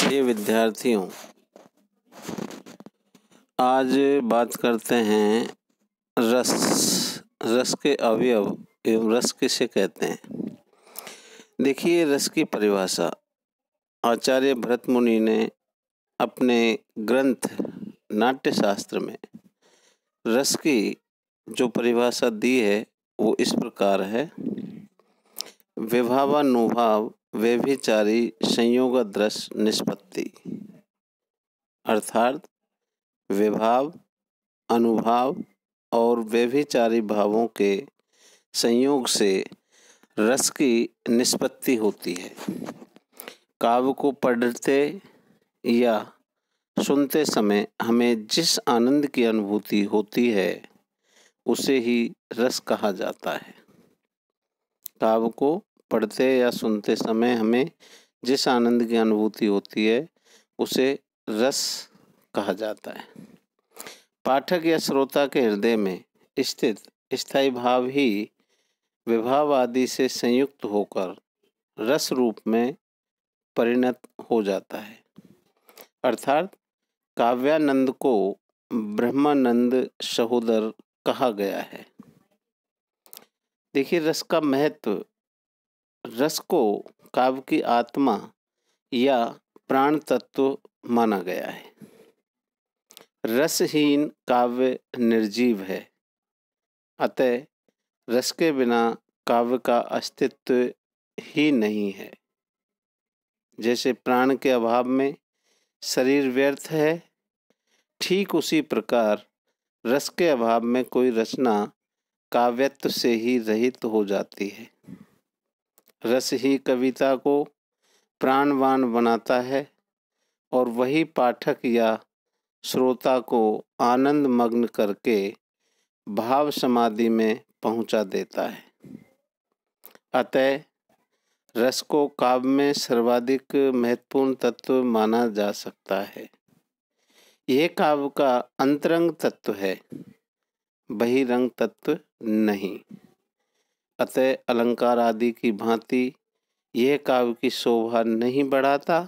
प्रिय विद्यार्थियों, आज बात करते हैं रस। रस के अवयव एवं रस किसे कहते हैं। देखिए, रस की परिभाषा आचार्य भरत मुनि ने अपने ग्रंथ नाट्यशास्त्र में रस की जो परिभाषा दी है वो इस प्रकार है। विभावानुभाव व्यभिचारी संयोगदृश निष्पत्ति, अर्थात विभाव, अनुभाव और व्यभिचारी भावों के संयोग से रस की निष्पत्ति होती है। काव्य को पढ़ते या सुनते समय हमें जिस आनंद की अनुभूति होती है उसे ही रस कहा जाता है। काव्य को पढ़ते या सुनते समय हमें जिस आनंद की अनुभूति होती है उसे रस कहा जाता है। पाठक या श्रोता के हृदय में स्थित स्थायी भाव ही विभाव आदि से संयुक्त होकर रस रूप में परिणत हो जाता है। अर्थात काव्यानंद को ब्रह्मानंद सहोदर कहा गया है। देखिए, रस का महत्व। रस को काव्य की आत्मा या प्राण तत्व माना गया है। रसहीन काव्य निर्जीव है, अतः रस के बिना काव्य का अस्तित्व ही नहीं है। जैसे प्राण के अभाव में शरीर व्यर्थ है, ठीक उसी प्रकार रस के अभाव में कोई रचना काव्यत्व से ही रहित हो जाती है। रस ही कविता को प्राणवान बनाता है और वही पाठक या श्रोता को आनंद मग्न करके भाव समाधि में पहुंचा देता है। अतः रस को काव्य में सर्वाधिक महत्वपूर्ण तत्व माना जा सकता है। यह काव्य का अंतरंग तत्व है, बहिरंग तत्व नहीं। अतः अलंकार आदि की भांति यह काव्य की शोभा नहीं बढ़ाता,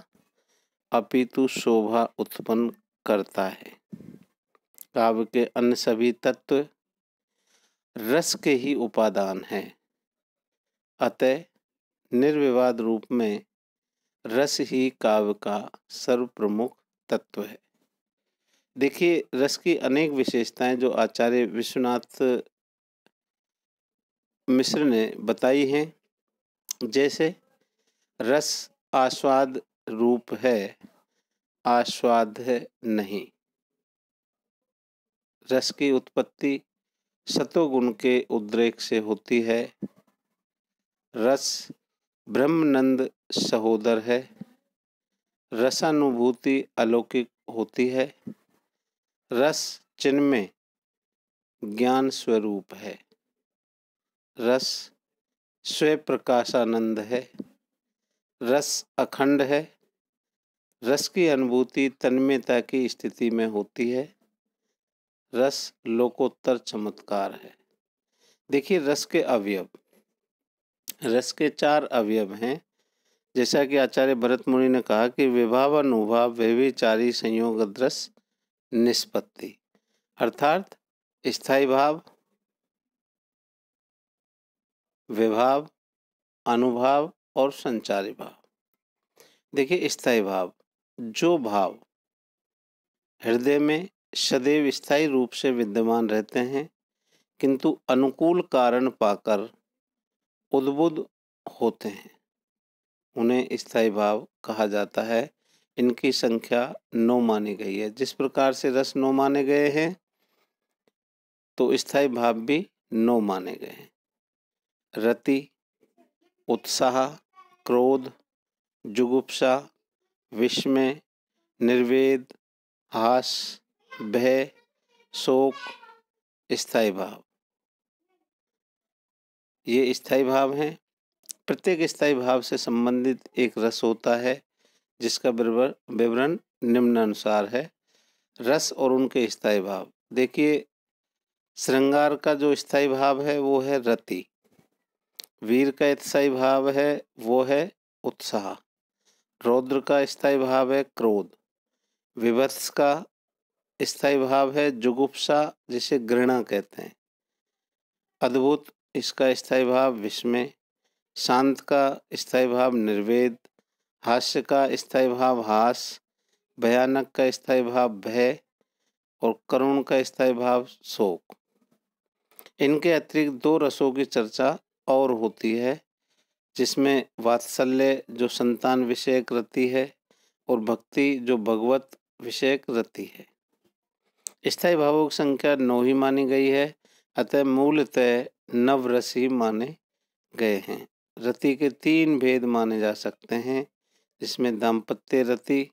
अपितु शोभा उत्पन्न करता है। काव्य के अन्य सभी तत्व रस के ही उपादान हैं। अतः निर्विवाद रूप में रस ही काव्य का सर्वप्रमुख तत्व है। देखिए, रस की अनेक विशेषताएं जो आचार्य विश्वनाथ मिश्र ने बताई हैं। जैसे रस आस्वाद रूप है, आस्वाद्य नहीं। रस की उत्पत्ति सतोगुण के उद्रेक से होती है। रस ब्रह्मानंद सहोदर है। रसानुभूति अलौकिक होती है। रस चिन्मय ज्ञान स्वरूप है। रस स्वयं प्रकाशानंद है। रस अखंड है। रस की अनुभूति तन्मयता की स्थिति में होती है। रस लोकोत्तर चमत्कार है। देखिए, रस के अवयव। रस के 4 अवयव हैं। जैसा कि आचार्य भरत मुनि ने कहा कि विभाव, अनुभाव, व्यभिचारी संयोगदृश निष्पत्ति, अर्थात स्थायी भाव, विभाव, अनुभाव और संचारी भाव। देखिए, स्थायी भाव, जो भाव हृदय में सदैव स्थायी रूप से विद्यमान रहते हैं किंतु अनुकूल कारण पाकर उद्बुद्ध होते हैं, उन्हें स्थायी भाव कहा जाता है। इनकी संख्या 9 मानी गई है। जिस प्रकार से रस 9 माने गए हैं तो स्थायी भाव भी 9 माने गए हैं। रति, उत्साह, क्रोध, जुगुप्सा, विस्मय, निर्वेद, हास, भय, शोक, स्थायी भाव, ये स्थायी भाव हैं। प्रत्येक स्थायी भाव से संबंधित एक रस होता है जिसका विवरण निम्नानुसार है। रस और उनके स्थायी भाव। देखिए, श्रृंगार का जो स्थायी भाव है वो है रति। वीर का स्थायी भाव है वो है उत्साह। रौद्र का स्थायी भाव है क्रोध, विभत्स का स्थायी भाव है जुगुप्सा, जिसे घृणा कहते हैं, अद्भुत इसका स्थायी भाव विस्मय, शांत का स्थायी भाव निर्वेद, हास्य का स्थायी भाव हास, भयानक का स्थायी भाव भय और करुण का स्थायी भाव शोक। इनके अतिरिक्त दो रसों की चर्चा और होती है, जिसमें वात्सल्य जो संतान विषयक रति है और भक्ति जो भगवत विषयक रति है। स्थायी भावों की संख्या 9 ही मानी गई है, अतः मूलतः नवरस ही माने गए हैं। रति के 3 भेद माने जा सकते हैं, जिसमें दाम्पत्य रति,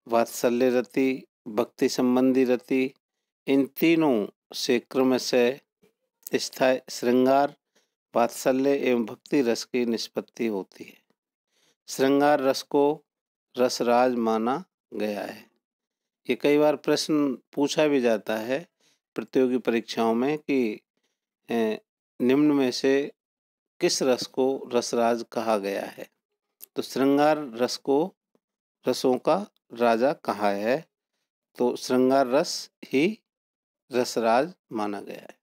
वात्सल्य रति, भक्ति संबंधी रति। इन तीनों से क्रमशः स्थायी श्रृंगार, वात्सल्य एवं भक्ति रस की निष्पत्ति होती है। श्रृंगार रस को रसराज माना गया है। ये कई बार प्रश्न पूछा भी जाता है प्रतियोगी परीक्षाओं में कि निम्न में से किस रस को रसराज कहा गया है। तो श्रृंगार रस को रसों का राजा कहा है, तो श्रृंगार रस ही रसराज माना गया है।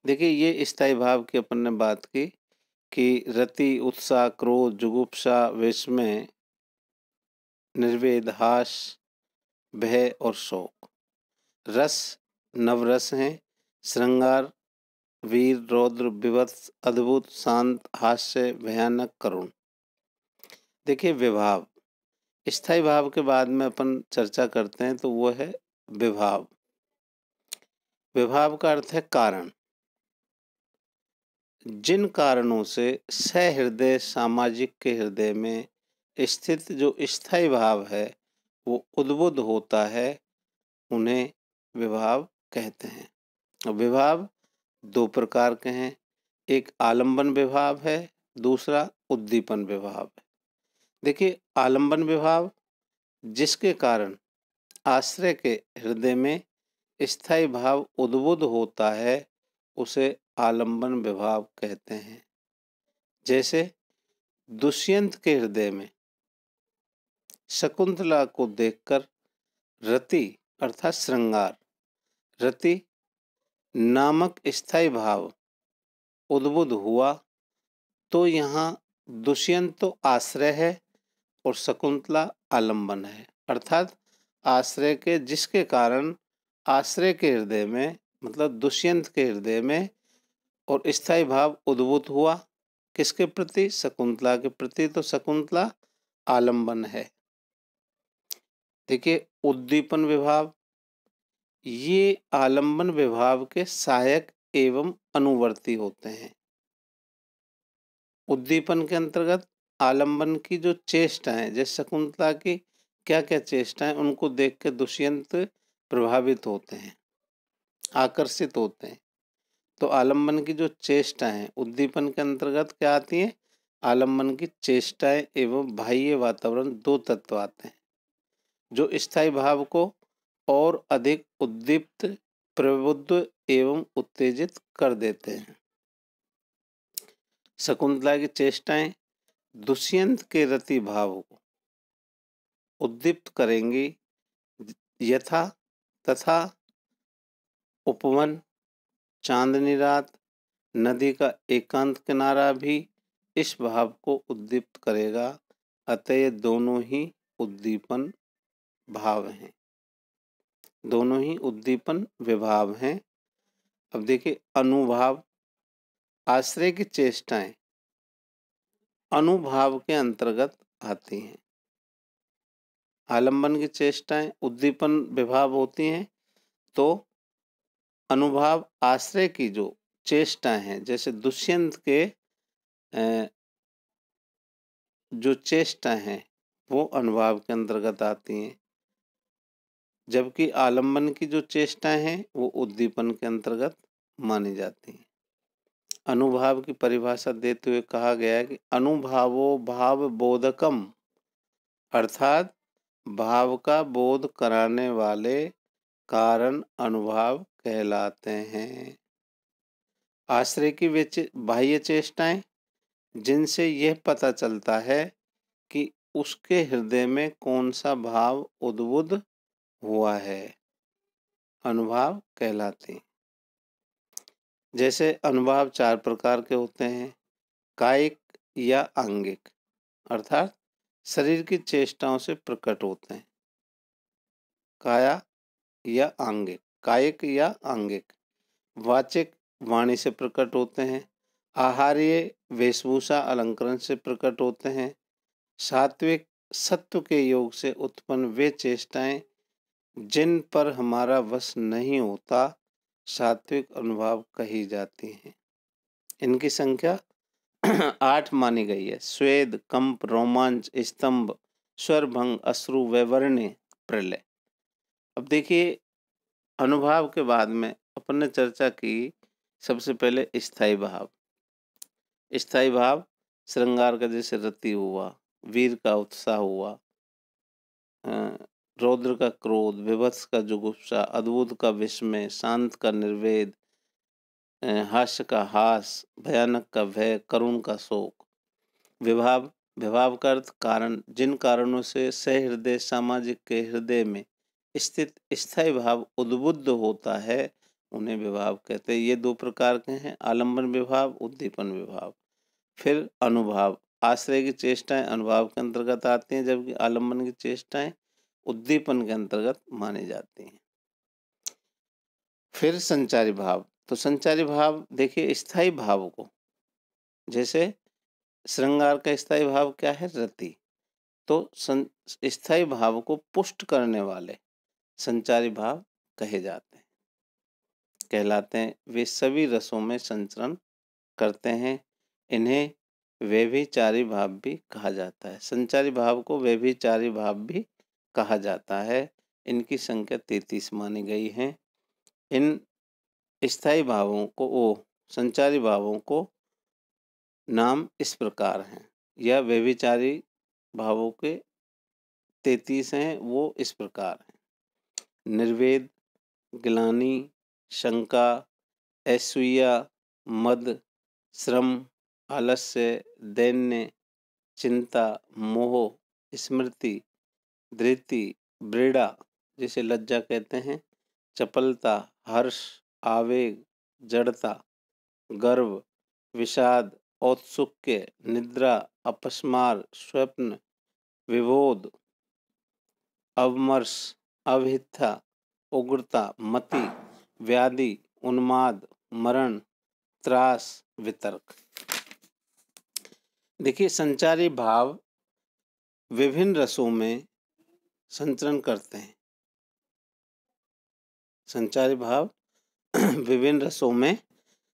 देखिए, ये स्थायी भाव की अपन ने बात की कि रति, उत्साह, क्रोध, जुगुप्सा, विस्मय, निर्वेद, हास, भय और शोक। रस नवरस हैं, श्रृंगार, वीर, रौद्र, विभत्स, अद्भुत, शांत, हास्य, भयानक, करुण। देखिए, विभाव, स्थायी भाव के बाद में अपन चर्चा करते हैं तो वो है विभाव। विभाव का अर्थ है कारण। जिन कारणों से सहृदय सामाजिक के हृदय में स्थित जो स्थायी भाव है वो उद्बुद्ध होता है, उन्हें विभाव कहते हैं। विभाव 2 प्रकार के हैं, एक आलंबन विभाव है, दूसरा उद्दीपन विभाव है। देखिए, आलंबन विभाव जिसके कारण आश्रय के हृदय में स्थायी भाव उद्बुद्ध होता है, उसे आलंबन विभाव कहते हैं। जैसे दुष्यंत के हृदय में शकुंतला को देखकर रति अर्थात श्रृंगार, रति नामक स्थायी भाव उद्बुद्ध हुआ, तो यहाँ दुष्यंत तो आश्रय है और शकुंतला आलंबन है। अर्थात आश्रय के जिसके कारण आश्रय के हृदय में मतलब दुष्यंत के हृदय में और स्थायी भाव उद्भूत हुआ, किसके प्रति? शकुंतला के प्रति। तो शकुंतला आलंबन है। देखिए, उद्दीपन विभाव, ये आलंबन विभाव के सहायक एवं अनुवर्ती होते हैं। उद्दीपन के अंतर्गत आलंबन की जो चेष्टाएं, जैसे शकुंतला की क्या क्या चेष्टाएं, उनको देख के दुष्यंत प्रभावित होते हैं, आकर्षित होते हैं। तो आलंबन की जो चेष्टाएं उद्दीपन के अंतर्गत क्या आती हैं? आलंबन की चेष्टाएं एवं बाह्य वातावरण 2 तत्व आते हैं, जो स्थायी भाव को और अधिक उद्दीप्त, प्रबुद्ध एवं उत्तेजित कर देते हैं। शकुंतला की चेष्टाएं दुष्यंत के रति भाव को उद्दीप्त करेंगी, यथा तथा उपवन, चांदनी रात, नदी का एकांत किनारा भी इस भाव को उद्दीप्त करेगा। अतः ये दोनों ही उद्दीपन भाव हैं, दोनों ही उद्दीपन विभाव हैं। अब देखिए, अनुभाव, आश्रय की चेष्टाएं अनुभाव के अंतर्गत आती हैं। आलंबन की चेष्टाएं उद्दीपन विभाव होती हैं, तो अनुभाव आश्रय की जो चेष्टाएं हैं, जैसे दुष्यंत के जो चेष्टाएं हैं वो अनुभाव के अंतर्गत आती हैं, जबकि आलंबन की जो चेष्टाएं हैं वो उद्दीपन के अंतर्गत मानी जाती हैं। अनुभाव की परिभाषा देते हुए कहा गया है कि अनुभावो भाव बोधकम, अर्थात भाव का बोध कराने वाले कारण अनुभाव कहलाते हैं। आश्रय की वे बाह्य चेष्टाएं जिनसे यह पता चलता है कि उसके हृदय में कौन सा भाव उद्बुद्ध हुआ है, अनुभाव कहलाते हैं। जैसे अनुभाव 4 प्रकार के होते हैं। कायिक या आंगिक, अर्थात शरीर की चेष्टाओं से प्रकट होते हैं। काया या आंगिक, कायिक या आंगिक। वाचिक, वाणी से प्रकट होते हैं। आहार्य, वेशभूषा अलंकरण से प्रकट होते हैं। सात्विक, सत्व के योग से उत्पन्न वे चेष्टाएं जिन पर हमारा वश नहीं होता, सात्विक अनुभाव कही जाती हैं। इनकी संख्या 8 मानी गई है। स्वेद, कंप, रोमांच, स्तंभ, स्वरभंग, अश्रु, वैवर्ण्य, प्रलय। अब देखिए, अनुभाव के बाद में अपन ने चर्चा की सबसे पहले स्थायी भाव। स्थायी भाव श्रृंगार का जैसे रति हुआ, वीर का उत्साह हुआ, रौद्र का क्रोध, विभत्स का जुगुप्सा, अद्भुत का विस्मय, शांत का निर्वेद, हास्य का हास, भयानक का भय, करुण का शोक। विभाव, विभाव का अर्थ कारण। जिन कारणों से सहृदय सामाजिक के हृदय में स्थित स्थायी भाव उद्बुद्ध होता है, उन्हें विभाव कहते हैं। ये 2 प्रकार के हैं, आलम्बन विभाव, उद्दीपन विभाव। फिर अनुभाव, आश्रय की चेष्टाएं अनुभाव के अंतर्गत आती हैं, जबकि आलम्बन की चेष्टाएं उद्दीपन के अंतर्गत मानी जाती हैं। फिर संचारी भाव, तो संचारी भाव देखिए स्थायी भाव को, जैसे श्रृंगार का स्थायी भाव क्या है, रति, तो स्थायी भाव को पुष्ट करने वाले संचारी भाव कहे जाते हैं, कहलाते हैं। वे सभी रसों में संचरण करते हैं। इन्हें व्यभिचारी भाव भी कहा जाता है। संचारी भाव को व्यभिचारी भाव भी कहा जाता है। इनकी संख्या 33 मानी गई है। इन स्थायी भावों को, संचारी भावों को नाम इस प्रकार हैं, या व्यभिचारी भावों के 33 हैं, वो इस प्रकार हैं। निर्वेद, ग्लानि, शंका, ऐश्वर्या, मद, श्रम, आलस्य, दैन्य, चिंता, मोह, स्मृति, धृति, ब्रीड़ा जिसे लज्जा कहते हैं, चपलता, हर्ष, आवेग, जड़ता, गर्व, विषाद, औत्सुक्य, निद्रा, अपस्मार, स्वप्न, विबोध, अवमर्श, अभिथा, उग्रता, मति, व्याधि, उन्माद, मरण, त्रास, वितर्क। देखिए, संचारी भाव विभिन्न रसों में संचरण करते हैं। संचारी भाव विभिन्न रसों में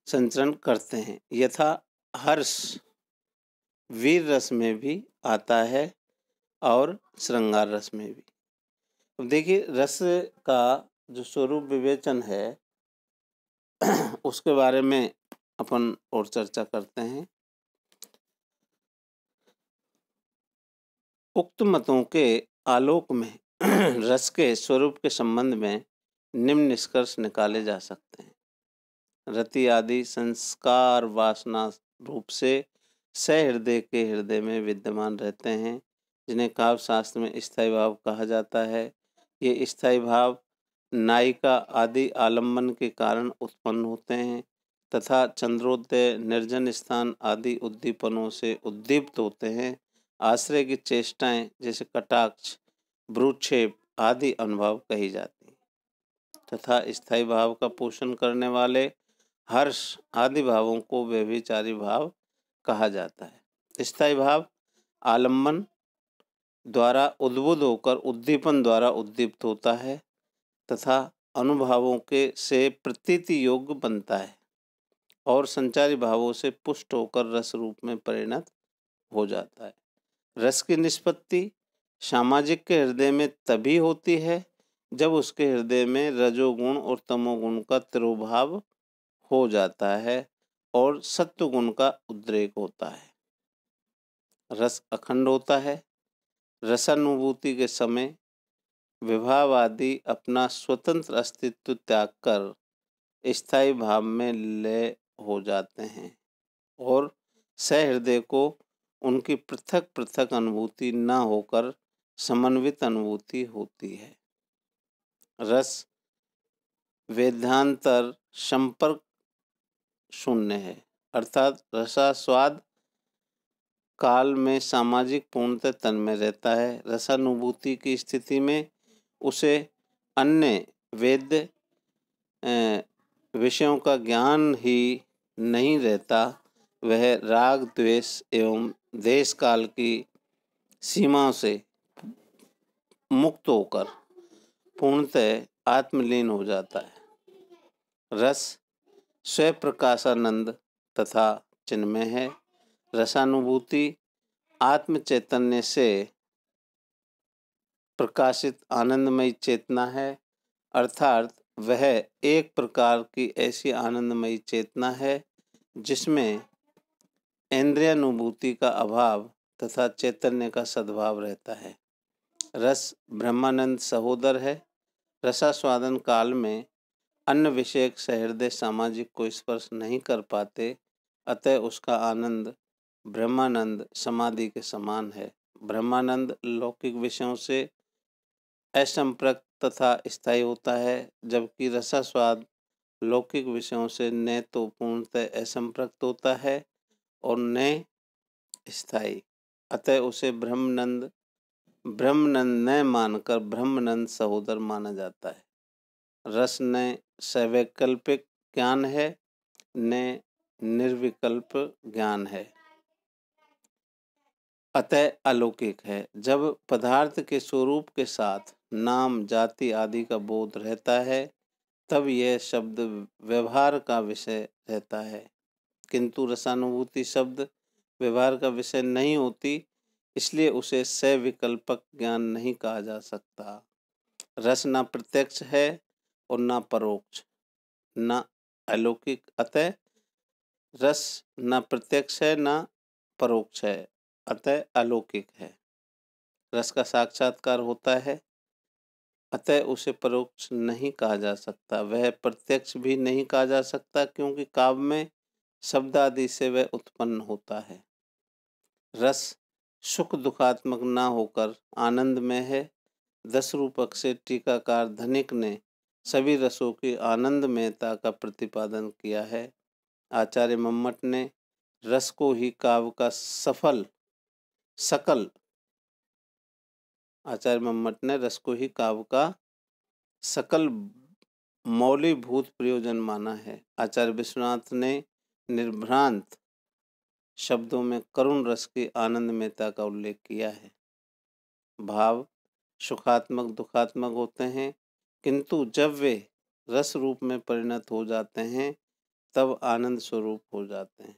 संचरण करते हैं, यथा हर्ष वीर रस में भी आता है और श्रृंगार रस में भी। अब देखिए, रस का जो स्वरूप विवेचन है उसके बारे में अपन और चर्चा करते हैं। उक्त मतों के आलोक में रस के स्वरूप के संबंध में निम्न निष्कर्ष निकाले जा सकते हैं। रति आदि संस्कार वासना रूप से सहृदय के हृदय में विद्यमान रहते हैं, जिन्हें काव्य शास्त्र में स्थायी भाव कहा जाता है। ये स्थायी भाव नायिका आदि आलम्बन के कारण उत्पन्न होते हैं तथा चंद्रोदय, निर्जन स्थान आदि उद्दीपनों से उद्दीप्त होते हैं। आश्रय की चेष्टाएं जैसे कटाक्ष, भ्रूक्षेप आदि अनुभव कही जाती हैं तथा स्थायी भाव का पोषण करने वाले हर्ष आदि भावों को व्यभिचारी भाव कहा जाता है। स्थायी भाव आलम्बन द्वारा उद्बुद्ध होकर उद्दीपन द्वारा उद्दीप्त होता है तथा अनुभवों के से प्रतीति योग्य बनता है और संचारी भावों से पुष्ट होकर रस रूप में परिणत हो जाता है। रस की निष्पत्ति सामाजिक के हृदय में तभी होती है जब उसके हृदय में रजोगुण और तमोगुण का तिरोभाव हो जाता है और सत्वगुण का उद्रेक होता है। रस अखंड होता है। रसानुभूति के समय विभाव आदि अपना स्वतंत्र अस्तित्व त्याग कर स्थायी भाव में लय हो जाते हैं और सहृदय को उनकी पृथक पृथक अनुभूति न होकर समन्वित अनुभूति होती है। रस वेदांतर संपर्क शून्य है, अर्थात रसास्वाद काल में सामाजिक पूर्णतः तन में रहता है। रसानुभूति की स्थिति में उसे अन्य वेद्य विषयों का ज्ञान ही नहीं रहता, वह राग द्वेष एवं देश काल की सीमाओं से मुक्त होकर पूर्णतः आत्मलीन हो जाता है। रस स्वप्रकाशानंद तथा चिन्मय है। रसानुभूति आत्म चैतन्य से प्रकाशित आनंदमयी चेतना है, अर्थात वह एक प्रकार की ऐसी आनंदमयी चेतना है जिसमें इंद्रियानुभूति का अभाव तथा चैतन्य का सद्भाव रहता है। रस ब्रह्मानंद सहोदर है। रसास्वादन काल में अन्य विषयक सहृदय सामाजिक को स्पर्श नहीं कर पाते, अतः उसका आनंद ब्रह्मानंद समाधि के समान है। ब्रह्मानंद लौकिक विषयों से असंप्रक्त तथा स्थायी होता है, जबकि रसास्वाद लौकिक विषयों से न तो पूर्णतः असंप्रक्त होता है और न स्थायी, अतः उसे ब्रह्मानंद न मानकर ब्रह्मानंद सहोदर माना जाता है। रस न सवैकल्पिक ज्ञान है न निर्विकल्प ज्ञान है, अतः अलौकिक है। जब पदार्थ के स्वरूप के साथ नाम जाति आदि का बोध रहता है तब यह शब्द व्यवहार का विषय रहता है, किंतु रसानुभूति शब्द व्यवहार का विषय नहीं होती, इसलिए उसे सविकल्पक ज्ञान नहीं कहा जा सकता। रस न प्रत्यक्ष है और न परोक्ष न अलौकिक, अतः रस न प्रत्यक्ष है न परोक्ष है, अतः अलौकिक है। रस का साक्षात्कार होता है, अतः उसे परोक्ष नहीं कहा जा सकता। वह प्रत्यक्ष भी नहीं कहा जा सकता, क्योंकि काव्य में शब्द आदि से वह उत्पन्न होता है। रस सुख दुखात्मक न होकर आनंद में है। 10 रूपक से टीकाकार धनिक ने सभी रसों की आनंदमयता का प्रतिपादन किया है। आचार्य मम्मट ने रस को ही काव्य का सकल मौलिभूत प्रयोजन माना है। आचार्य विश्वनाथ ने निर्भ्रांत शब्दों में करुण रस की आनंदमयता का उल्लेख किया है। भाव सुखात्मक दुखात्मक होते हैं, किंतु जब वे रस रूप में परिणत हो जाते हैं तब आनंद स्वरूप हो जाते हैं।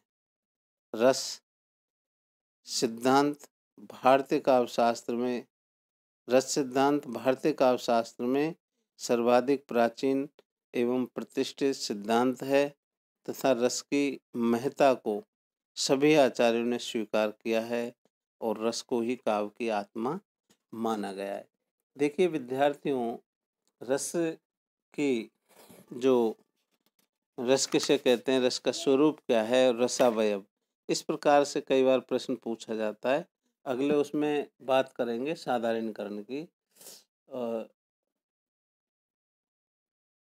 रस सिद्धांत भारतीय काव्यशास्त्र में सर्वाधिक प्राचीन एवं प्रतिष्ठित सिद्धांत है तथा रस की महत्ता को सभी आचार्यों ने स्वीकार किया है और रस को ही काव्य की आत्मा माना गया है। देखिए विद्यार्थियों, रस किसे कहते हैं, रस का स्वरूप क्या है, रसावयव, इस प्रकार से कई बार प्रश्न पूछा जाता है। अगले उसमें बात करेंगे साधारणीकरण की।